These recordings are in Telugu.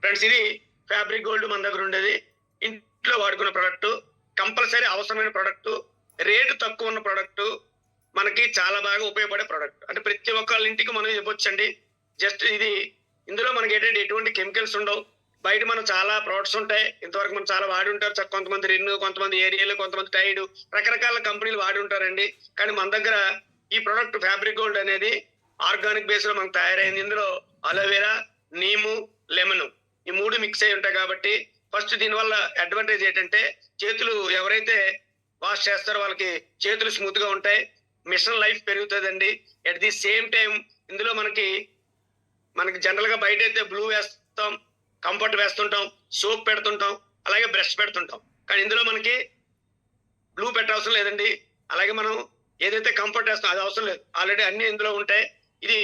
ఫ్రెండ్స్ ఇది ఫ్యాబ్రిక్ గోల్డ్ మన దగ్గర ఉండేది. ఇంట్లో వాడుకున్న ప్రొడక్ట్, కంపల్సరీ అవసరమైన ప్రొడక్ట్, రేటు తక్కువ ఉన్న ప్రొడక్ట్, మనకి చాలా బాగా ఉపయోగపడే ప్రొడక్ట్. అంటే ప్రతి ఒక్కళ్ళ ఇంటికి మనం ఇవ్వచ్చండి. జస్ట్ ఇది ఇందులో మనకి ఏంటంటే ఎటువంటి కెమికల్స్ ఉండవు. బయట మనం చాలా ప్రొడక్ట్స్ ఉంటాయి, ఇంతవరకు మనం చాలా వాడి ఉంటారు. కొంతమంది రెన్ను, కొంతమంది ఏరియాలు, కొంతమంది టైడ్, రకరకాల కంపెనీలు వాడి ఉంటారండి. కానీ మన దగ్గర ఈ ప్రొడక్ట్ ఫ్యాబ్రిక్ గోల్డ్ అనేది ఆర్గానిక్ బేస్ లో మనకు తయారైంది. ఇందులో అలోవెరా, నీము, లెమన్ ఈ 3 మిక్స్ అయి ఉంటాయి. కాబట్టి ఫస్ట్ దీనివల్ల అడ్వాంటేజ్ ఏంటంటే చేతులు ఎవరైతే వాష్ చేస్తారో వాళ్ళకి చేతులు స్మూత్ గా ఉంటాయి, మిషన్ లైఫ్ పెరుగుతుందండి. ఎట్ ది సేమ్ టైం ఇందులో మనకి జనరల్ గా బయట అయితే బ్లూ వేస్తాం, కంఫర్ట్ వేస్తుంటాం, సోప్ పెడుతుంటాం, అలాగే బ్రష్ పెడుతుంటాం. కానీ ఇందులో మనకి బ్లూ పెట్టవసరం లేదండి. అలాగే మనం ఏదైతే కంఫర్ట్ వేస్తాం అది అవసరం లేదు, ఆల్రెడీ అన్ని ఇందులో ఉంటాయి. ఇది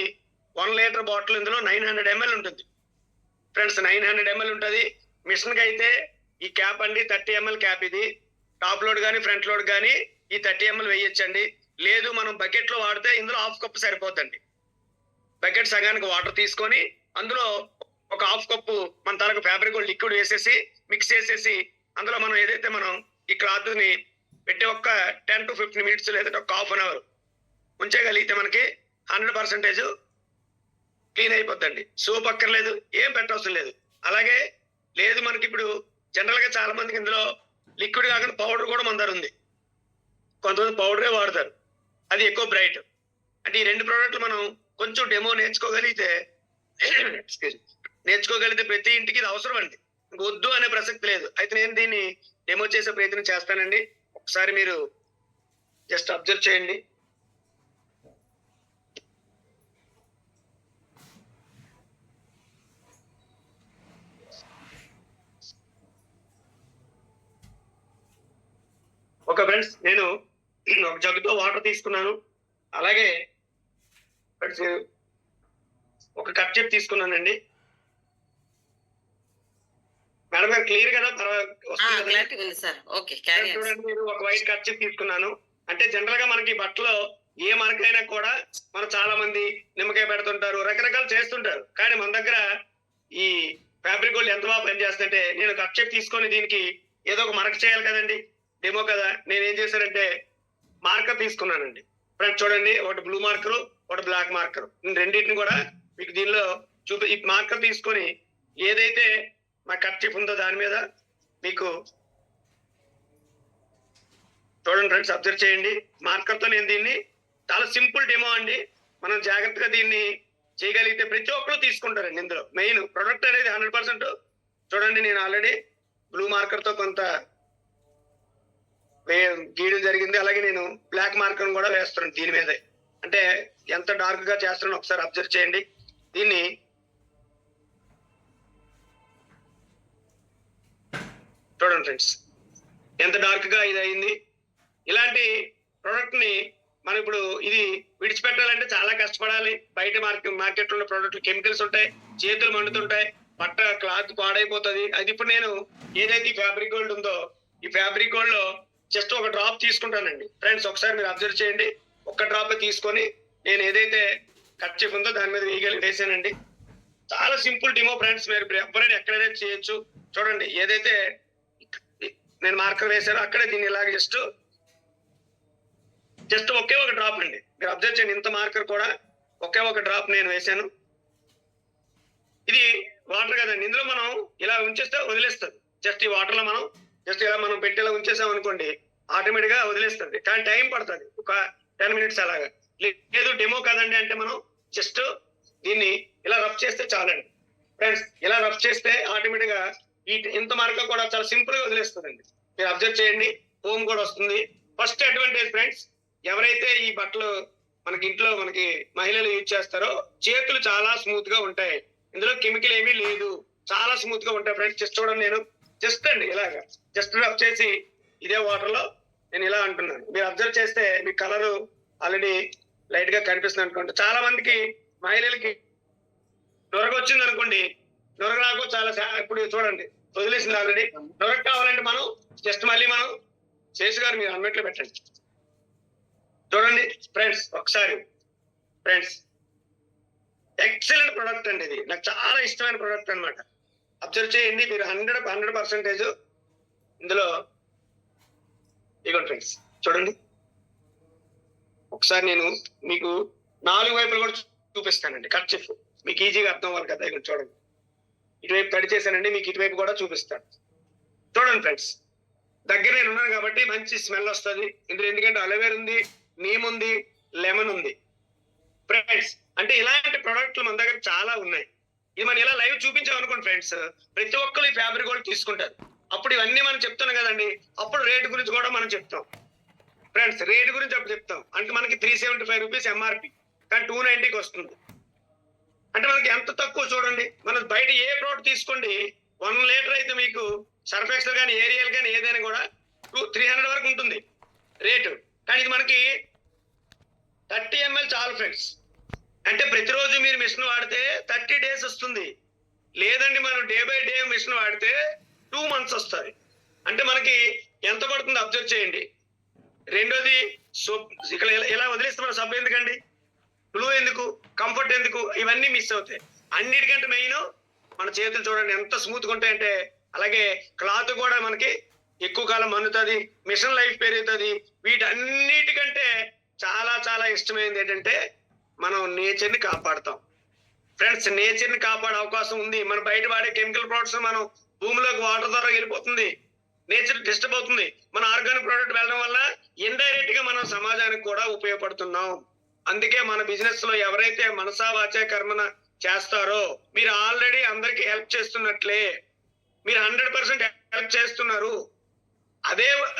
1 లీటర్ బాటిల్ ఇందులో 900 ml ఉంటుంది ఫ్రెండ్స్. 900 ml ఉంటుంది. మిషన్ కి అయితే ఈ క్యాప్ అండి 30 ml క్యాప్. ఇది టాప్ లోడ్ కానీ ఫ్రంట్ లోడ్ కానీ ఈ 30 ml వేయొచ్చండి. లేదు మనం బకెట్ లో వాడితే ఇందులో హాఫ్ కప్ సరిపోద్దండి. బకెట్ సగానికి వాటర్ తీసుకొని అందులో ఒక హాఫ్ కప్పు మన తలకు ఫ్యాబ్రిక్ గోల్డ్ లిక్విడ్ వేసేసి మిక్స్ చేసేసి అందులో మనం ఏదైతే మనం ఈ క్లాత్ ని పెట్టి ఒక 10 to 15 minutes లేదంటే ఒక హాఫ్ అన్ అవర్ ఉంచగలిగితే మనకి 100% క్లీన్ అయిపోద్దండి. సోప్ అక్కర్లేదు, ఏం పెట్టవసరం లేదు. అలాగే లేదు మనకి ఇప్పుడు జనరల్ గా చాలా మందికి ఇందులో లిక్విడ్ కాకుండా పౌడర్ కూడా మన దగ్గర ఉంది. కొంతమంది పౌడరే వాడతారు, అది ఎక్కువ బ్రైట్. అంటే ఈ 2 ప్రోడక్ట్లు మనం కొంచెం డెమో నేర్చుకోగలిగితే ప్రతి ఇంటికి ఇది అవసరం అండి. వద్దు అనే ప్రసక్తి లేదు. అయితే నేను దీన్ని డెమో చేసే ప్రయత్నం చేస్తానండి. ఒకసారి మీరు జస్ట్ అబ్జర్వ్ చేయండి. ఒక ఫ్రెండ్స్ నేను ఒక జగ్గుతో వాటర్ తీసుకున్నాను. అలాగే ఫ్రెండ్స్ ఒక కప్ చెప్ తీసుకున్నానండి. మేడం గారు క్లియర్ కదా? చూడండి, మీరు ఒక వైట్ కప్ చెప్ తీసుకున్నాను. అంటే జనరల్ గా మనకి బట్టలో ఏ మరకైనా కూడా మనం చాలా మంది నిమ్మకాయ పెడుతుంటారు, రకరకాలు చేస్తుంటారు. కానీ మన దగ్గర ఈ ఫ్యాబ్రిక్ గోల్డ్ ఎంత బాగా పనిచేస్తుందంటే, నేను కప్ చెప్ తీసుకొని దీనికి ఏదో ఒక మరక చేయాలి కదండి, డెమో కదా. నేను ఏం చేశానంటే మార్కర్ తీసుకున్నానండి. ఫ్రెండ్స్ చూడండి, ఒకటి బ్లూ మార్కర్, ఒకటి బ్లాక్ మార్కర్. నేను రెండింటిని కూడా మీకు దీనిలో ఈ మార్కర్ తీసుకొని ఏదైతే మా కట్ చిప్ ఉందో దాని మీద మీకు చూడండి ఫ్రెండ్స్, అబ్జర్వ్ చేయండి. మార్కర్ తో నేను దీన్ని చాలా సింపుల్ డెమో అండి. మనం జాగ్రత్తగా దీన్ని చేయగలిగితే ప్రతి ఒక్కరు తీసుకుంటారండి. ఇందులో మెయిన్ ప్రొడక్ట్ అనేది 100%. చూడండి, నేను ఆల్రెడీ బ్లూ మార్కర్ తో కొంత గీయడం జరిగింది. అలాగే నేను బ్లాక్ మార్కర్ కూడా వేస్తున్నాను దీని మీద. అంటే ఎంత డార్క్ గా చేస్తున్నాను ఒకసారి అబ్జర్వ్ చేయండి. దీన్ని చూడండి ఫ్రెండ్స్, ఎంత డార్క్ గా ఇది అయింది. ఇలాంటి ప్రొడక్ట్ ని మనం ఇప్పుడు ఇది విడిచిపెట్టాలంటే చాలా కష్టపడాలి. బయట మార్కెట్ ఉన్న ప్రొడక్ట్లు కెమికల్స్ ఉంటాయి, చేతులు మండుతుంటాయి, బట్ట క్లాత్ పాడైపోతుంది. అది ఇప్పుడు నేను ఏదైతే ఫ్యాబ్రిక్ గోల్డ్ ఉందో ఈ ఫ్యాబ్రిక్ గోల్డ్ లో జస్ట్ ఒక డ్రాప్ తీసుకుంటానండి. ఫ్రెండ్స్ ఒకసారి మీరు అబ్జర్వ్ చేయండి. ఒక్క డ్రాప్ తీసుకొని నేను ఏదైతే కట్ చెప్ ఉందో దాని మీద వేసానండి. చాలా సింపుల్ డెమో ఫ్రెండ్స్. మీరు ఎవరైనా ఎక్కడైనా చేయొచ్చు. చూడండి, ఏదైతే నేను మార్కర్ వేసానో అక్కడే దీన్ని ఇలాగ జస్ట్ ఒకే ఒక డ్రాప్ అండి. మీరు అబ్జర్వ్ చేయండి, ఇంత మార్కర్ కూడా ఒకే ఒక డ్రాప్ నేను వేసాను. ఇది వాటర్ కదండి, ఇందులో మనం ఇలా ఉంచేస్తే వదిలేస్తుంది. జస్ట్ ఈ వాటర్ లో మనం జస్ట్ ఇలా మనం పెట్టేలా ఉంచేసాం అనుకోండి, ఆటోమేటిక్ గా వదిలేస్తుంది. కానీ టైం పడుతుంది, ఒక 10 minutes అలాగా. లేదు డెమో కదండి అంటే మనం జస్ట్ దీన్ని ఇలా రఫ్ చేస్తే చాలండి ఫ్రెండ్స్. ఇలా రఫ్ చేస్తే ఆటోమేటిక్ గా ఇంత మార్కర్ కూడా చాలా సింపుల్ గా వదిలేస్తుందండి. మీరు అబ్జర్వ్ చేయండి, ఫోమ్ కూడా వస్తుంది. ఫస్ట్ అడ్వాంటేజ్ ఫ్రెండ్స్, ఎవరైతే ఈ బట్టలు మనకి ఇంట్లో మనకి మహిళలు యూజ్ చేస్తారో చేతులు చాలా స్మూత్ గా ఉంటాయి. ఇందులో కెమికల్ ఏమీ లేదు, చాలా స్మూత్ గా ఉంటాయి ఫ్రెండ్స్. జస్ట్ చూడండి, నేను జస్ట్ అండి ఇలాగా జస్ట్ రఫ్ చేసి ఇదే వాటర్ లో నేను ఇలా అంటున్నాను. మీరు అబ్జర్వ్ చేస్తే మీ కలర్ ఆల్రెడీ లైట్ గా కనిపిస్తుంది అనుకోండి. చాలా మందికి మహిళలకి నొరగ వచ్చింది అనుకోండి, నొరగ రాకు చాలా ఇప్పుడు చూడండి వదిలేసింది ఆల్రెడీ. నొరగ కావాలంటే మనం జస్ట్ మళ్ళీ మనం శేషు గారు మీరు అన్నిట్లో పెట్టండి. చూడండి ఫ్రెండ్స్ ఒకసారి. ఫ్రెండ్స్ ఎక్సలెంట్ ప్రొడక్ట్ అండి, ఇది నాకు చాలా ఇష్టమైన ప్రొడక్ట్ అనమాట. అబ్జర్వ్ చేయండి మీరు 100% ఇందులో ఇదిగోండి ఫ్రెండ్స్ చూడండి. ఒకసారి నేను మీకు 4 వైపులు కూడా చూపిస్తానండి. కర్చీఫ్ మీకు ఈజీగా అర్థం అవ్వాలి కదా. ఇదిగోండి చూడండి. ఇటువైపు కట్ చేశానండి, మీకు ఇటువైపు కూడా చూపిస్తాను. చూడండి ఫ్రెండ్స్, దగ్గర నేను ఉన్నాను కాబట్టి మంచి స్మెల్ వస్తుంది ఇందులో. ఎందుకంటే అలోవేర్ ఉంది, నీమ్ ఉంది, లెమన్ ఉంది ఫ్రెండ్స్. అంటే ఇలాంటి ప్రోడక్ట్లు మన దగ్గర చాలా ఉన్నాయి. ఇది మనం ఇలా లైవ్ చూపించాం అనుకోండి ఫ్రెండ్స్, ప్రతి ఒక్కరు ఈ ఫ్యాబ్రిక్ కూడా తీసుకుంటారు. అప్పుడు ఇవన్నీ మనం చెప్తున్నాం కదండి, అప్పుడు రేటు గురించి కూడా మనం చెప్తాం ఫ్రెండ్స్. రేటు గురించి అప్పుడు చెప్తాం. అంటే మనకి 375 రూపీస్ ఎంఆర్పి, కానీ 290కి వస్తుంది. అంటే మనకి ఎంత తక్కువ చూడండి. మనం బయట ఏ ప్రోడక్ట్ తీసుకోండి 1 లీటర్ అయితే మీకు సర్ఫ్ ఎక్సెల్ కానీ ఏరియల్ కానీ ఏదైనా కూడా 300 వరకు ఉంటుంది రేటు. కానీ ఇది మనకి 30 ml చాలు ఫ్రెండ్స్. అంటే ప్రతిరోజు మీరు మిషన్ వాడితే 30 days వస్తుంది. లేదండి మనం డే బై డే మిషన్ వాడితే 2 months వస్తుంది. అంటే మనకి ఎంత పడుతుంది అబ్జర్వ్ చేయండి. రెండోది సోప్, ఇక్కడ ఎలా వదిలేస్తే మన సబ్బు ఎందుకండి, గ్లూ ఎందుకు, కంఫర్ట్ ఎందుకు, ఇవన్నీ మిస్ అవుతాయి. అన్నిటికంటే మెయిన్ మన చేతులు చూడండి ఎంత స్మూత్గా ఉంటాయంటే. అలాగే క్లాత్ కూడా మనకి ఎక్కువ కాలం మన్నుతుంది, మిషన్ లైఫ్ పెరుగుతుంది. వీటన్నిటికంటే చాలా చాలా ఇష్టమైనది ఏంటంటే మనం నేచర్ ని కాపాడుతాం ఫ్రెండ్స్. నేచర్ ని కాపాడే అవకాశం ఉంది. మనం బయట వాడే కెమికల్ ప్రొడక్ట్స్ మనం భూమిలోకి వాటర్ ద్వారా వెళ్ళిపోతుంది, నేచర్ డిస్టర్బ్ అవుతుంది. మన ఆర్గానిక్ ప్రోడక్ట్ వెళ్ళడం వల్ల ఇండైరెక్ట్ గా మనం సమాజానికి కూడా ఉపయోగపడుతున్నాం. అందుకే మన బిజినెస్ లో ఎవరైతే మనసా వాచా కర్మన చేస్తారో మీరు ఆల్రెడీ అందరికి హెల్ప్ చేస్తున్నట్లే. మీరు 100% హెల్ప్ చేస్తున్నారు. అదే